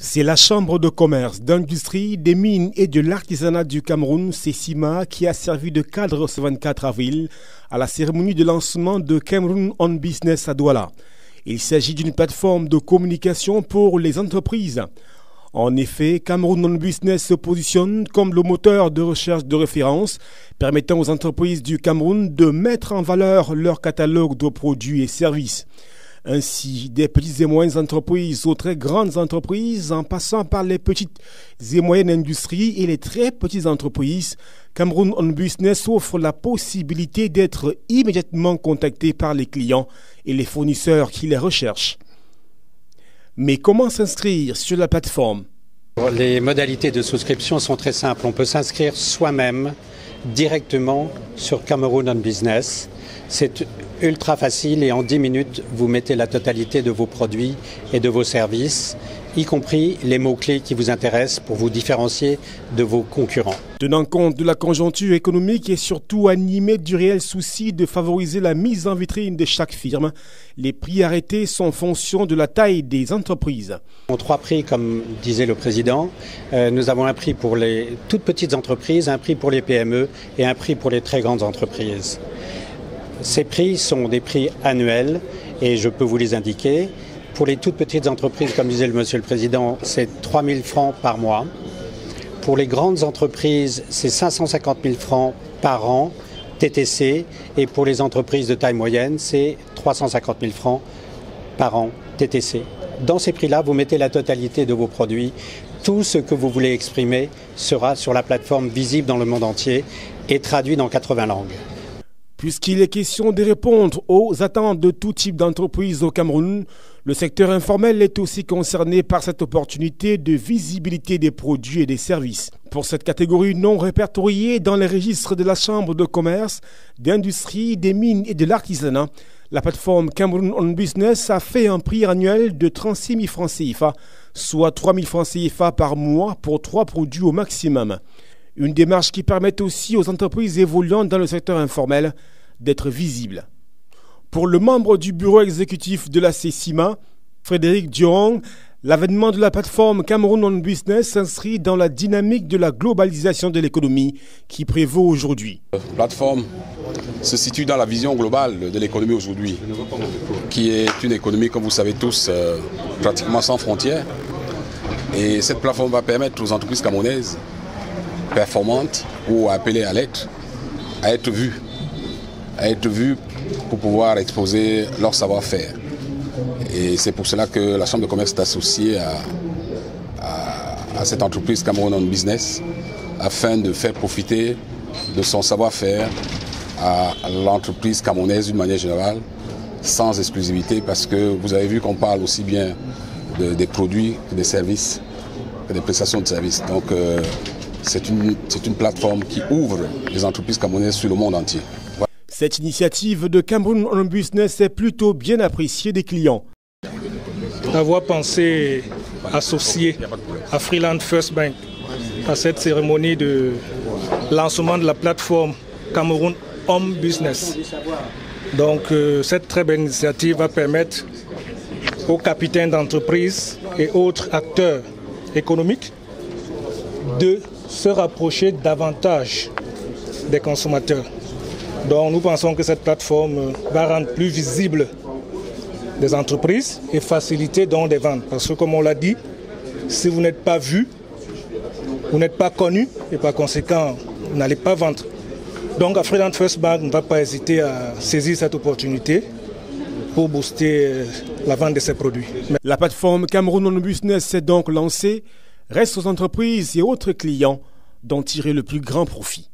C'est la Chambre de commerce, d'industrie, des mines et de l'artisanat du Cameroun, CECIMA, qui a servi de cadre ce 24 avril à la cérémonie de lancement de Cameroun on Business à Douala. Il s'agit d'une plateforme de communication pour les entreprises. En effet, Cameroun on Business se positionne comme le moteur de recherche de référence permettant aux entreprises du Cameroun de mettre en valeur leur catalogue de produits et services. Ainsi, des petites et moyennes entreprises aux très grandes entreprises, en passant par les petites et moyennes industries et les très petites entreprises, Cameroun on Business offre la possibilité d'être immédiatement contacté par les clients et les fournisseurs qui les recherchent. Mais comment s'inscrire sur la plateforme? Les modalités de souscription sont très simples. On peut s'inscrire soi-même directement sur Cameroun on Business. C'est ultra facile et en 10 minutes, vous mettez la totalité de vos produits et de vos services, y compris les mots-clés qui vous intéressent pour vous différencier de vos concurrents. Tenant compte de la conjoncture économique et surtout animé du réel souci de favoriser la mise en vitrine de chaque firme, les prix arrêtés sont en fonction de la taille des entreprises. En 3 prix, comme disait le président, nous avons un prix pour les toutes petites entreprises, un prix pour les PME et un prix pour les très grandes entreprises. Ces prix sont des prix annuels et je peux vous les indiquer. Pour les toutes petites entreprises, comme disait Monsieur le Président, c'est 3 000 francs par mois. Pour les grandes entreprises, c'est 550 000 francs par an, TTC. Et pour les entreprises de taille moyenne, c'est 350 000 francs par an, TTC. Dans ces prix-là, vous mettez la totalité de vos produits. Tout ce que vous voulez exprimer sera sur la plateforme visible dans le monde entier et traduit dans 80 langues. Puisqu'il est question de répondre aux attentes de tout type d'entreprise au Cameroun, le secteur informel est aussi concerné par cette opportunité de visibilité des produits et des services. Pour cette catégorie non répertoriée dans les registres de la Chambre de commerce, d'industrie, des mines et de l'artisanat, la plateforme Cameroun on Business a fait un prix annuel de 36 000 francs CFA, soit 3 000 francs CFA par mois pour 3 produits au maximum. Une démarche qui permet aussi aux entreprises évoluant dans le secteur informel d'être visibles. Pour le membre du bureau exécutif de la CECIMA, Frédéric Dion, l'avènement de la plateforme Cameroun on Business s'inscrit dans la dynamique de la globalisation de l'économie qui prévaut aujourd'hui. La plateforme se situe dans la vision globale de l'économie aujourd'hui, qui est une économie, comme vous savez tous, pratiquement sans frontières. Et cette plateforme va permettre aux entreprises camerounaises performantes ou appelées à l'être, à être vues pour pouvoir exposer leur savoir-faire. Et c'est pour cela que la Chambre de commerce est associée à cette entreprise Cameroun on Business afin de faire profiter de son savoir-faire à l'entreprise camerounaise d'une manière générale, sans exclusivité, parce que vous avez vu qu'on parle aussi bien des produits que des services, que des prestations de services. Donc c'est une plateforme qui ouvre les entreprises camerounaises sur le monde entier. Cette initiative de Cameroun on Business est plutôt bien appréciée des clients. D'avoir pensé associer à Freeland First Bank à cette cérémonie de lancement de la plateforme Cameroun on Business. Donc cette très belle initiative va permettre aux capitaines d'entreprise et autres acteurs économiques de se rapprocher davantage des consommateurs. Donc nous pensons que cette plateforme va rendre plus visible des entreprises et faciliter donc des ventes. Parce que comme on l'a dit, si vous n'êtes pas vu, vous n'êtes pas connu et par conséquent, vous n'allez pas vendre. Donc à Freeland First Bank, on ne va pas hésiter à saisir cette opportunité pour booster la vente de ces produits. La plateforme Cameroun on Business est donc lancée. Reste aux entreprises et autres clients d'en tirer le plus grand profit.